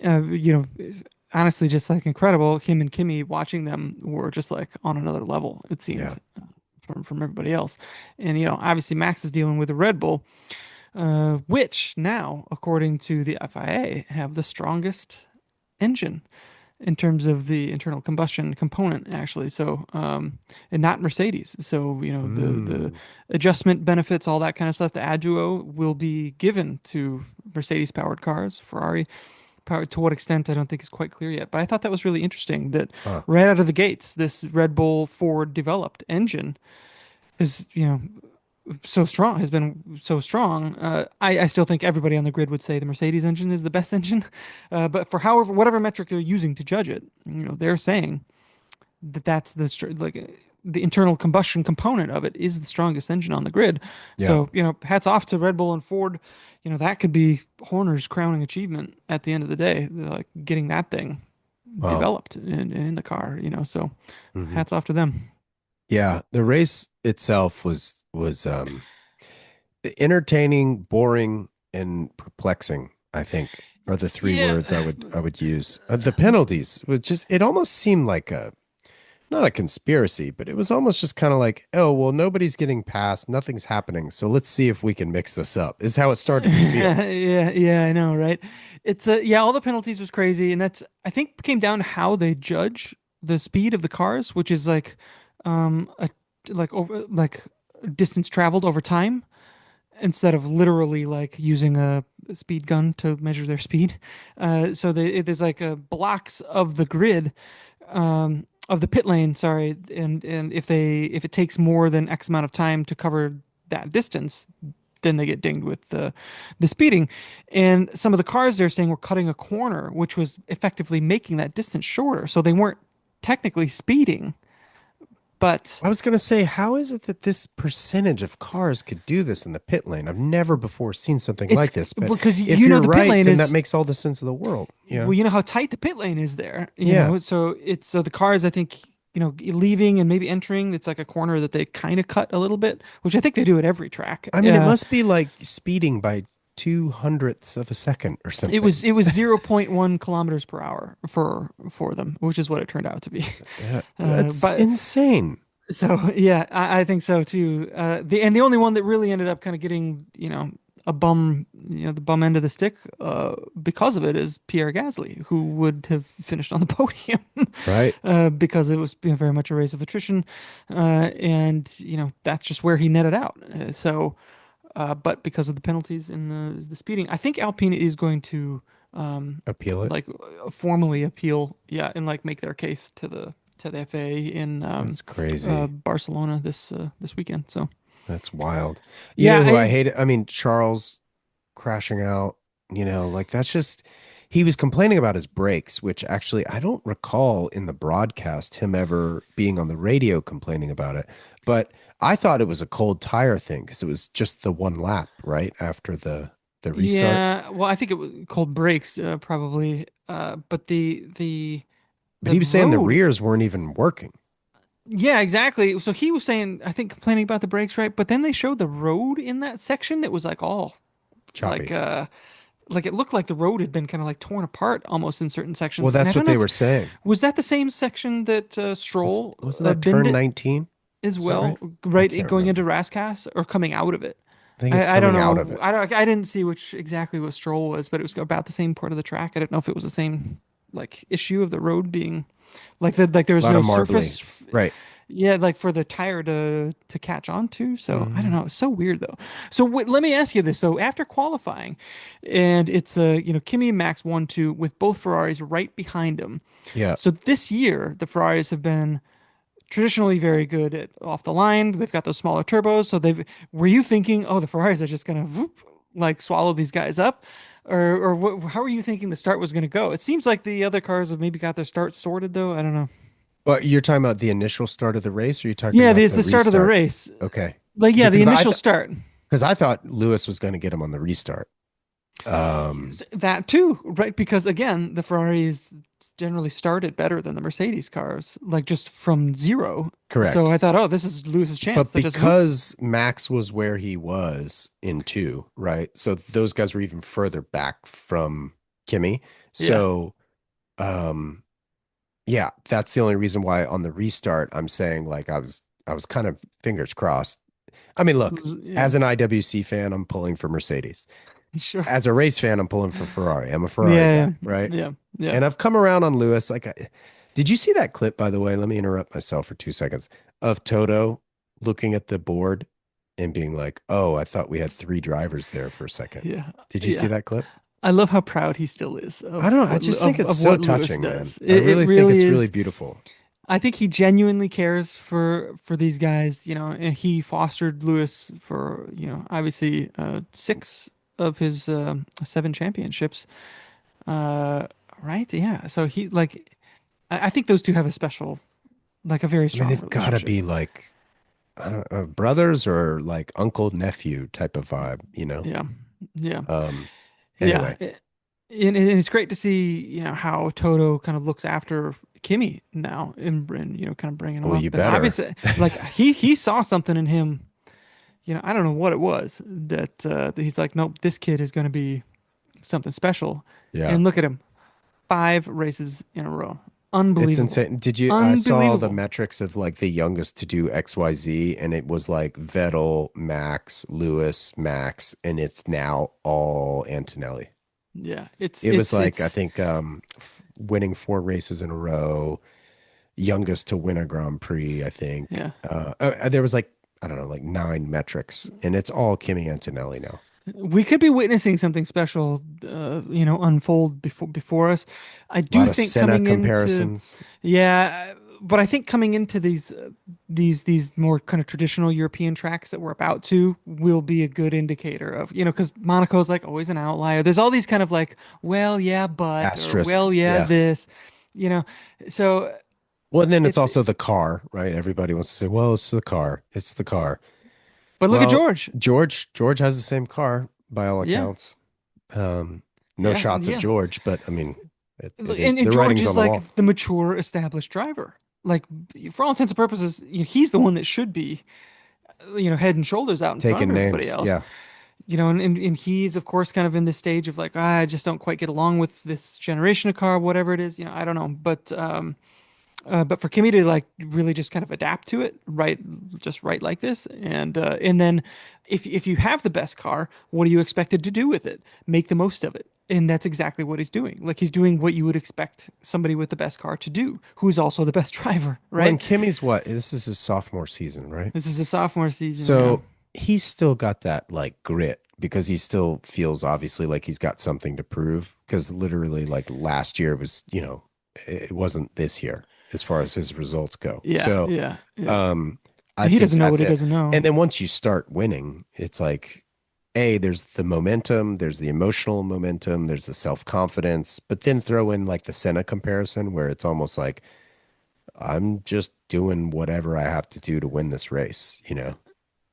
Uh, you know, honestly, just like incredible. Him and Kimmy watching them were just like on another level. It Yeah. seemed from everybody else, and obviously Max is dealing with a Red Bull, which now, according to the FIA, have the strongest engine in terms of the internal combustion component, actually. So, and not Mercedes. So, the Mm. adjustment benefits, all that kind of stuff, the Adduo will be given to Mercedes powered cars. Ferrari powered, to what extent, I don't think is quite clear yet. But I thought that was really interesting that Huh. right out of the gates, this Red Bull Ford developed engine is, so strong, has been so strong. I still think everybody on the grid would say the Mercedes engine is the best engine, but for whatever metric they're using to judge it, they're saying that that's the internal combustion component of it is the strongest engine on the grid. Yeah. So hats off to Red Bull and Ford. That could be Horner's crowning achievement at the end of the day, like getting that thing Wow. developed in the car. So Hmm. hats off to them. Yeah. The race itself was entertaining, boring, and perplexing, I think are the three Yeah. words I would use. The penalties was just it almost seemed like a not a conspiracy, but it was almost just kind of like, oh, well, nobody's getting past, nothing's happening. So let's see if we can mix this up, is how it started to feel. Yeah, I know, right? It's yeah, all the penalties was crazy, and that's I think came down to how they judge the speed of the cars, which is like a like over like distance traveled over time. instead of literally like using a speed gun to measure their speed. There's like blocks of the grid, of the pit lane, sorry, and if it takes more than X amount of time to cover that distance, then they get dinged with the speeding. And some of the cars they're saying were cutting a corner, which was effectively making that distance shorter. So they weren't technically speeding, but I was going to say, how is it that this percentage of cars could do this in the pit lane? I've never before seen something it's like this, but because if you're the pit right, lane then that is, makes all the sense of the world. Yeah. well, you know how tight the pit lane is there, Yeah. so it's so the cars, I think, leaving and maybe entering, it's like a corner that they kind of cut a little bit, which I think they do at every track. I mean, it must be like speeding by 200ths of a second or something. It was 0.1 kilometers per hour for them, which is what it turned out to be. Yeah, that's But insane. so yeah, I think so too. The only one that really ended up kind of getting, a bum, the bum end of the stick, because of it, is Pierre Gasly, who would have finished on the podium, Right. because it was, very much a race of attrition, and that's just where he netted out. But because of the penalties and the speeding, I think Alpine is going to, Appeal it. like, formally appeal, yeah, and like make their case to the FA in, That's crazy. Barcelona this weekend. So That's wild. You yeah, know who I hate it? I mean, Charles crashing out, like that's just he was complaining about his brakes, which actually I don't recall in the broadcast him ever being on the radio complaining about it. But I thought it was a cold tire thing because it was just the one lap, right? After the restart. yeah. Well, I think it was cold brakes, probably. But But the he was saying the road. rears weren't even working. Yeah, exactly. So he was saying, I think, complaining about the brakes, right? But then they showed the road in that section that was like all like Choppy. like it looked like the road had been kind of like torn apart almost in certain Well, sections. And I that's don't what know they if were saying. was that the same section that Stroll Wasn't that binned turn it 19? as Is that right? well, I right? can't Going into remember. Rascasse or coming out of it. I think it's I don't coming out of know. it. I didn't see which exactly what Stroll was, but it was about the same part of the track. I don't know if it was the same like issue of the road being like there A was lot no of marbling. surface. Right. Yeah, like for the tire to catch on to. So I don't Mhm. know. It's so weird though. So let me ask you this. So after qualifying, and it's Kimi and Max 1-2 with both Ferraris right behind them. Yeah. So this year the Ferraris have been traditionally very good at off the line. They've got those smaller turbos. So they've were you thinking, oh, the Ferraris are just gonna like swallow these guys up? Or how are you thinking the start was going to go? It seems like the other cars have maybe got their start sorted, though. I don't know. But you're talking about the initial start of the race, or you're talking Yeah, about the the start of the restart? race. Okay. Like, yeah, the Because initial start. I thought Lewis was going to get him on the restart. Um, That too, right? Because again, the Ferraris generally started better than the Mercedes cars, like just from zero. So correct. I thought, oh, this is Lewis's chance But to just whoop. because Max was where he was in two, right? So those guys were even further back from Kimmy. Yeah. So, um, yeah, that's the only reason why on the restart I'm saying like I was kind of fingers crossed. I mean, look, Yeah. as an IWC fan, I'm pulling for Mercedes. Sure. As a race fan, I'm pulling for Ferrari. I'm a Ferrari guy, Yeah. right? Yeah. Yeah. And I've come around on Lewis. Did you see that clip, by the way? Let me interrupt myself for 2 seconds of Toto looking at the board and being like, "Oh, I thought we had three drivers there for a second." Yeah. Did you see Yeah. that clip? I love how proud he still is I don't know. I what just think it's Of so what Lewis touching, man. does. I It really think really it's really is. beautiful. I think he genuinely cares for these guys, and he fostered Lewis for, obviously, six of his seven championships. Uh, right? Yeah. So he like I think those two have a special, like a very I mean, strong they've got to relationship. be like, I don't know, brothers or like uncle nephew type of vibe. Yeah. Yeah. Um, Yeah. anyway, And it's great to see, how Toto kind of looks after Kimmy now and kind of bringing him well, up. you And better. obviously, like he saw something in him. I don't know what it was that he's like, nope, this kid is going to be something special. Yeah. And look at him, 5 races in a row, It's unbelievable, insane. I saw the unbelievable. metrics of like the youngest to do XYZ, and it was like Vettel, Max, Lewis, Max, and it's now all Antonelli. Yeah, It was like, I think, winning four races in a row, youngest to win a Grand Prix, I think. yeah, There was like, I don't know, like 9 metrics, and it's all Kimi Antonelli now. We could be witnessing something special, unfold before us. I A lot do of think Senna coming into, comparisons. yeah, but I think coming into these more kind of traditional European tracks that we're about to will be a good indicator of, because Monaco's like always an outlier. There's all these kind of like, well, yeah, but, or well, Asterisks. yeah, Yeah. this, you know. So Well, and then it's it's, also the car, right? Everybody wants to say, well, it's the car. It's the car. but look at Well, George. George has the same car by all Yeah, accounts. Um, no yeah, shots at yeah. George, but I mean, it is And the George writing's on is the wall. like the mature, established driver. Like for all intents and purposes, he's the one that should be, head and shoulders out in front of Taking everybody names. else. Yeah. And he's of course kind of in this stage of like, I just don't quite get along with this generation of car, whatever it is. I don't know, but for Kimmy to like really just kind of adapt to it, right, just right like this, and then if you have the best car, what are you expected to do with it? Make the most of it, and that's exactly what he's doing. Like he's doing what you would expect somebody with the best car to do, who's also the best driver, Well, and right? Kimmy's what? This is his sophomore season, right? This is a sophomore season, yeah, So he's still got that like grit because he still feels obviously like he's got something to prove. Because literally, like last year was, it wasn't this year as far as his results go. yeah, So, yeah, yeah. um, I He think doesn't know what that's he it. doesn't know. And then once you start winning, it's like, there's the momentum, there's the emotional momentum, there's the self-confidence, but then throw in like the Senna comparison where it's almost like I'm just doing whatever I have to do to win this race.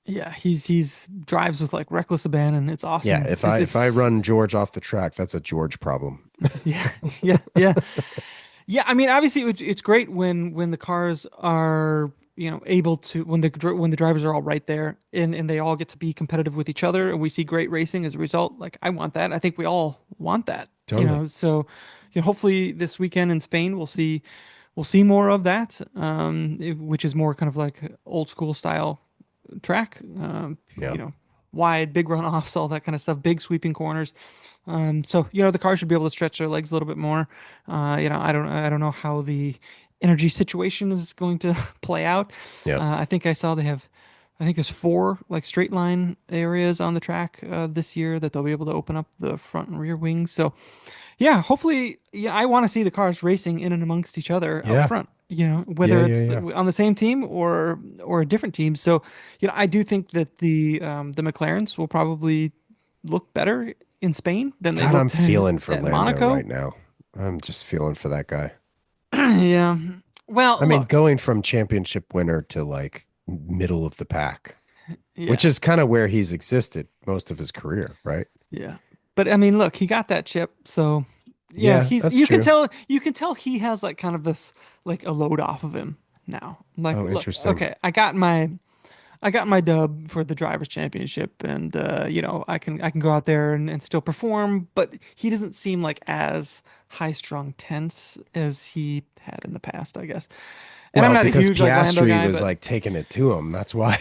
Yeah, he's drives with like reckless abandon. It's Yeah, awesome. if It's I if I it's run George off the track, that's a George problem. yeah, yeah, yeah. Yeah, I mean, obviously, it's great when the cars are, able to when the drivers are all right there and they all get to be competitive with each other and we see great racing as a result. Like I want that. I think we all want that. Totally. So, hopefully this weekend in Spain we'll see more of that, which is more kind of like old school style track. Yeah. Wide, big runoffs, all that kind of stuff, big sweeping corners. So the car should be able to stretch their legs a little bit more. I don't know how the energy situation is going to play out. Yeah. I think I saw they have, I think there's four like straight line areas on the track this year that they'll be able to open up the front and rear wings. So yeah, hopefully, yeah, I want to see the cars racing in and amongst each other out Yeah. front. Yeah. Whether Yeah. it's Yeah. on the same team or a different team. So, I do think that the McLarens will probably look better in Spain than they God, I'm looked feeling for at Lando Monaco. right now. I'm just feeling for that guy. Yeah. I Well, mean, look. going from championship winner to like middle of the pack, which Yeah. is kind of where he's existed most of his career, right? Yeah. But I mean, look, he got that chip, so Yeah, he's that's you can true. tell he has like kind of this like a load off of him now. Like, Oh, look, interesting. okay, I got my dub for the drivers championship and I can go out there and still perform, but he doesn't seem like as high strung tense as he had in the past, I guess. And I'm Well, not a because huge like Lando Piastri guy, was but like taking it to him. That's why.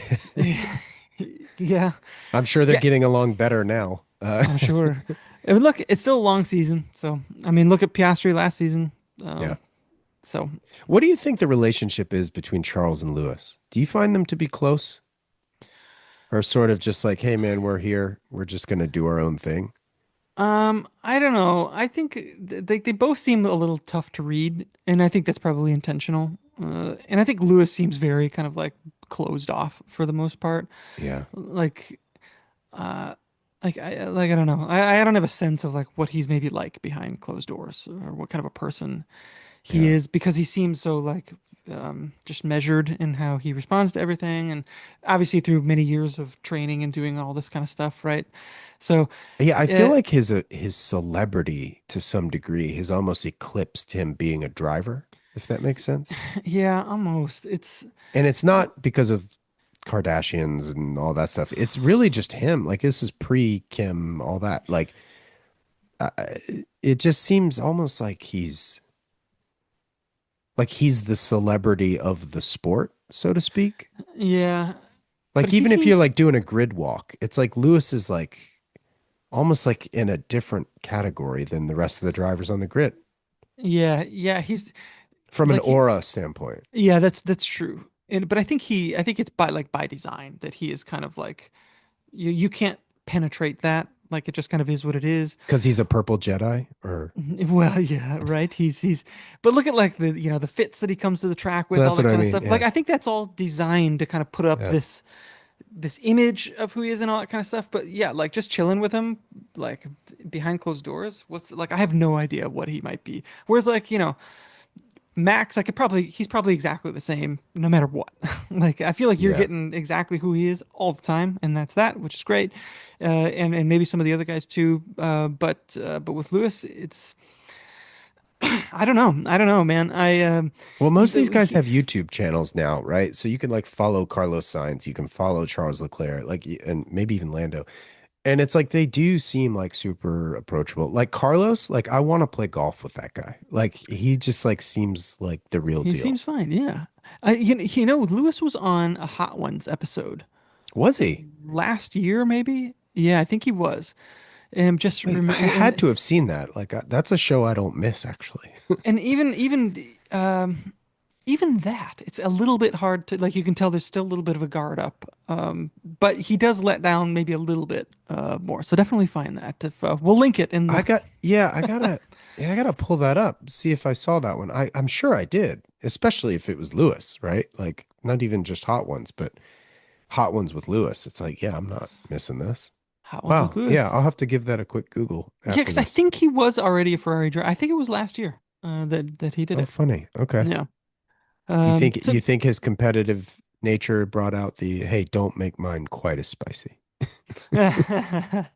yeah. I'm sure they're Yeah, getting along better now. I'm sure. I mean, look, it's still a long season, so I mean, look at Piastri last season. Yeah. So What do you think the relationship is between Charles and Lewis? Do you find them to be close or sort of just like, hey, man, we're here. We're just going to do our own thing? I don't know. I think they both seem a little tough to read, and I think that's probably intentional. And I think Lewis seems very kind of like closed off for the most part. Yeah. Like, uh, I don't know. I don't have a sense of like what he's maybe like behind closed doors or what kind of a person he Yeah. is because he seems so like just measured in how he responds to everything, and obviously through many years of training and doing all this kind of stuff, right? So, Yeah, I feel uh, like his celebrity to some degree has almost eclipsed him being a driver, if that makes sense. yeah, almost. It's And it's not because of Kardashians and all that stuff. It's really just him. Like this is pre-Kim, all that. Like it just seems almost like he's the celebrity of the sport, so to speak. yeah, but Like he even if you're seems like doing a grid walk, it's like Lewis is like almost like in a different category than the rest of the drivers on the grid yeah, yeah, he's from an like he aura standpoint. yeah, that's true. and but I think it's by design that he is kind of like you can't penetrate that. Like it just kind of is what it is. Because he's a purple Jedi, or Well, yeah, right. But look at like the fits that he comes to the track with, all that's what that I kind of mean. stuff. Like Yeah, I think that's all designed to kind of put up yeah. this image of who he is and all that kind of stuff. But yeah, like just chilling with him, like behind closed doors. What's like I have no idea what he might be. Whereas like Max, he's probably exactly the same no matter what. Like I feel like you're Yeah. getting exactly who he is all the time, and that's that, which is great. And maybe some of the other guys too. But with Lewis, it's I don't know, man. Well, most of these guys He have YouTube channels now, right? So you can like follow Carlos Sainz, you can follow Charles Leclerc, like, and maybe even Lando. And it's like they do seem like super approachable. Like Carlos, like I want to play golf with that guy. Like he just like seems like the real he deal. seems fine. Yeah. Lewis was on a Hot Ones episode Was he? last year, maybe. Yeah, I think he was. And just Wait, I remember, had to have seen that. Like that's a show I don't miss, actually. and even that, it's a little bit hard to like. You can tell there's still a little bit of a guard up, but he does let down maybe a little bit more. So definitely find that. If we'll link it in I the got, yeah, I gotta pull that up, see if I saw that one. I'm sure I did, especially if it was Lewis, right? Like not even just Hot Ones, but Hot Ones with Lewis. It's like, yeah, I'm not missing this. Hot Ones with Wow. Yeah, Lewis. I'll have to give that a quick Google Yeah, after because I this. think he was already a Ferrari driver. I think it was last year that he did Oh, it. funny. Okay. Yeah. You So think his competitive nature brought out the, hey, don't make mine quite as spicy. yeah,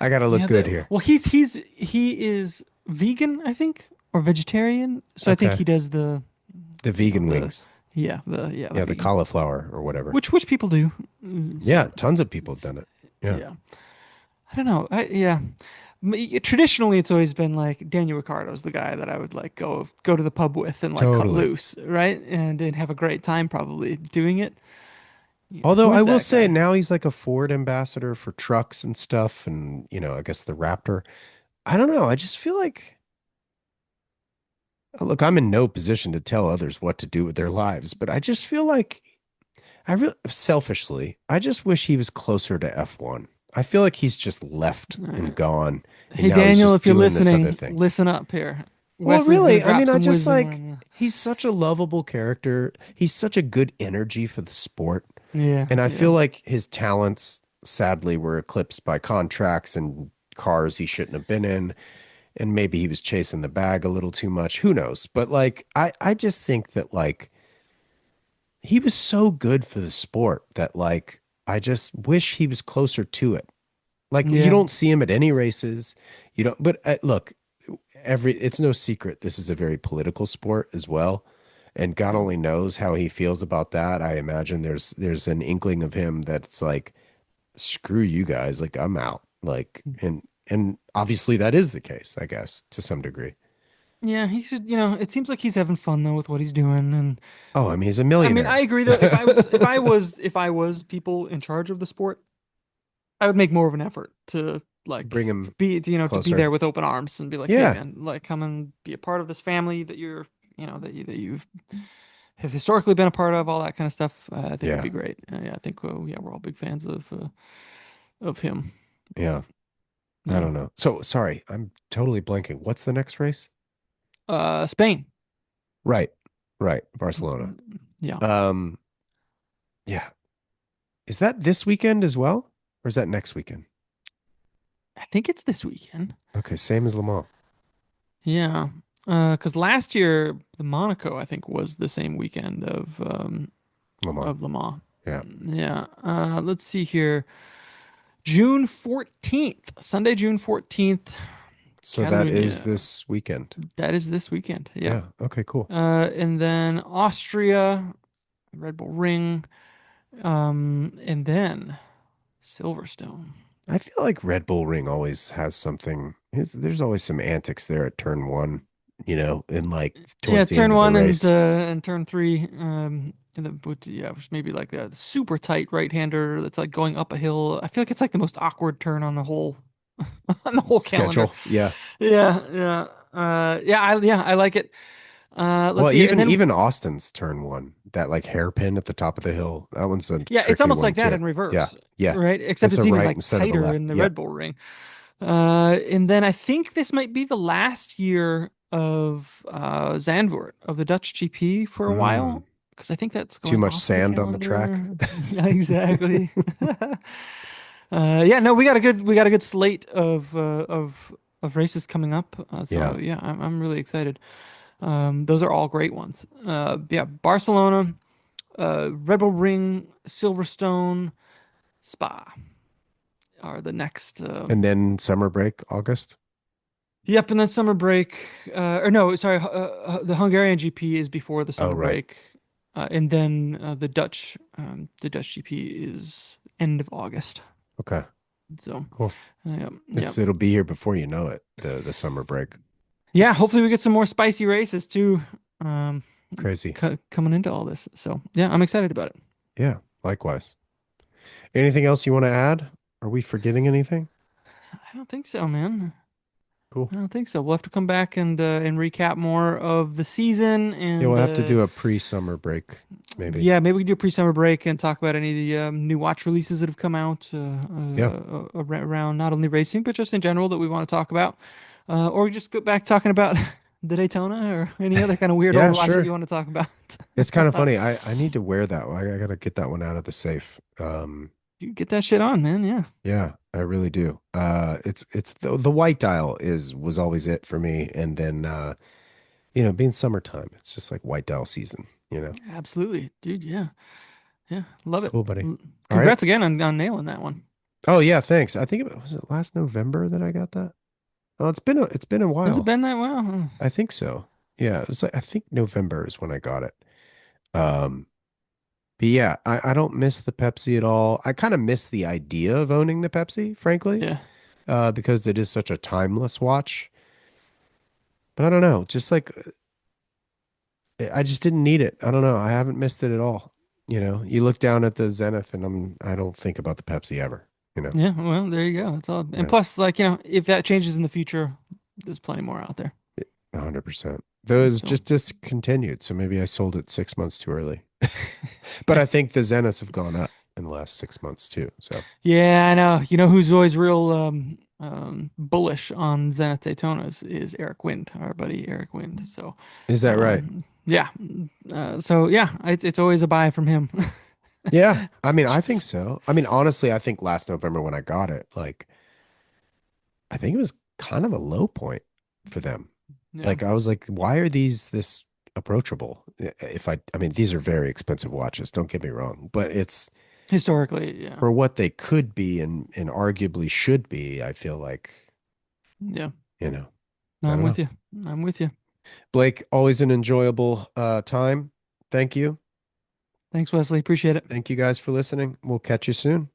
I gotta look good here. well, he is vegan, I think, or vegetarian. So I think Okay. he does the The you know vegan the wings. the Yeah, the vegan, cauliflower or whatever. which people do. Yeah, So tons of people have it's done it. Yeah, yeah. I don't know. Yeah. Traditionally, it's always been like Daniel Ricciardo's the guy that I would like go to the pub with and like cut totally. loose, right? And have a great time probably doing it. Yeah. Although Who I is will that say guy? now he's like a Ford ambassador for trucks and stuff, and I guess the Raptor. I don't know. I just feel like, look, I'm in no position to tell others what to do with their lives, but I just feel like I really selfishly, I just wish he was closer to F1. I feel like he's just left All and right. gone, and Hey now he's Daniel, just if you're doing this other listening, thing. listen up here. Well, Wesley's gonna really, I drop mean, I some just wisdom on like you. he's such a lovable character. He's such a good energy for the sport. Yeah, And I yeah. feel like his talents sadly were eclipsed by contracts and cars he shouldn't have been in. And maybe he was chasing the bag a little too much. Who knows? But like I just think that like he was so good for the sport that like I just wish he was closer to it. Like you Yeah. don't see him at any races. You don't, but look, it's no secret this is a very political sport as well. And God Yeah. only knows how he feels about that. I imagine there's an inkling of him that's like, screw you guys, like I'm out. Like and obviously that is the case, I guess, to some degree. Yeah, he should, it seems like he's having fun though with what he's doing. And Oh, I mean he's a I mean, I millionaire. agree though. If I was people in charge of the sport, I would make more of an effort to like Bring him to be there closer. with open arms and be like, hey Yeah. man, like come and be a part of this family that that you've have historically been a part of, all that kind of stuff. I think would Yeah. be great. Yeah, I think yeah, we're all big fans of him. Yeah. I Yeah. don't know. So sorry, I'm totally blanking. What's the next race? Spain. Right. Right. Barcelona. Yeah, Um, yeah. Is that this weekend as well? Or is that next weekend? I think it's this weekend. Okay, same as Le Mans. Yeah. Because last year the Monaco I think was the same weekend Le Mans. of Le Mans. Yeah. Yeah. Let's see here. June 14th, Sunday, June 14th, So that is Catalonia. this weekend. That is this weekend. Yeah. Yeah. Okay, cool. And then Austria, Red Bull Ring, and then Silverstone. I feel like Red Bull Ring always has something. There's always some antics there at turn one, and like Yeah, towards the end turn of the one race. and turn three. Yeah, it was maybe like the super tight right-hander that's like going up a hill. I feel like it's like the most awkward turn on the whole on the whole calendar. Schedule. Yeah. Yeah, yeah. I like it. Let's Well, see here. And then even Austin's turn one, that like hairpin at the top of the hill, that one's a yeah, it's tricky almost one like that too. in Yeah. reverse, Yeah. right? Except It's a it's even right like instead of a tighter left. in the Red Yep. Bull Ring. And then I think this might be the last year of Zandvoort of the Dutch GP for a Mm. while, because I think that's Too going much off the sand on the track. calendar. Yeah, exactly. Yeah, no, we got a good slate of races coming up. Yeah. So yeah, I'm really excited. Those are all great ones. Yeah, Barcelona, Red Bull Ring, Silverstone, Spa are the next. And then summer break, August. Yep, and then summer break. Or no, sorry, the Hungarian GP is before the Oh, summer right. break, and then the Dutch GP is end of August. Okay. So, Cool. yeah, yeah, It'll be here before you know it, the summer break. yeah. It's Hopefully, we get some more spicy races too, um, crazy. coming into all this. So, yeah, I'm excited about it. Yeah, likewise. Anything else you want to add? Are we forgetting anything? I don't think so, man. Cool. I don't think so. We'll have to come back and recap more of the season Yeah, and we'll have to do a pre-summer break, maybe. yeah, maybe we can do a pre-summer break and talk about any of the new watch releases that have come out Yeah. around not only racing but just in general that we want to talk about, or just go back talking about the Daytona or any other kind of weird old Yeah, watch that you sure. want to talk about. It's kind of funny. I need to wear that. I gotta get that one out of the safe. You get that shit on, man. Yeah, Yeah, I really do. It's the white dial was always it for me. And then being summertime, it's just like white dial season. absolutely, dude. Yeah, yeah, love it. Cool, buddy. All right. Congrats again on nailing that one. Oh yeah, thanks. I think was it last November that I got that? Oh, it's been a Has it while. been that well? I think so. Yeah, it was like I think November is when I got it. Um, but yeah, I don't miss the Pepsi at all. I kind of miss the idea of owning the Pepsi, frankly, Yeah, because it is such a timeless watch. But I don't know, just like I just didn't need it. I don't know. I haven't missed it at all. You look down at the Zenith and I don't think about the Pepsi ever, you know. yeah. Well, there you go. It's all, and Yeah. plus, like if that changes in the future, there's plenty more out there. 100%. Those So. just discontinued, so maybe I sold it 6 months too early. But I think the Zeniths have gone up in the last 6 months too. So Yeah, I know. You know who's always real bullish on Zenith Daytonas is Eric Wind, our buddy Eric Wind. So, is that right? yeah. So yeah, it's always a buy from him. Yeah. I mean, I think Just so. I mean, honestly, I think last November when I got it, like, I think it was kind of a low point for them. yeah, Like, I was like, why are these this approachable? I mean, these are very expensive watches, don't get me wrong, but it's historically, yeah, for what they could be and arguably should be, I feel like, yeah. you know, No, I I'm don't with know. you. I'm with you. Blake, always an enjoyable time. Thank you. Thanks, Wesley. Appreciate it. Thank you guys for listening. We'll catch you soon.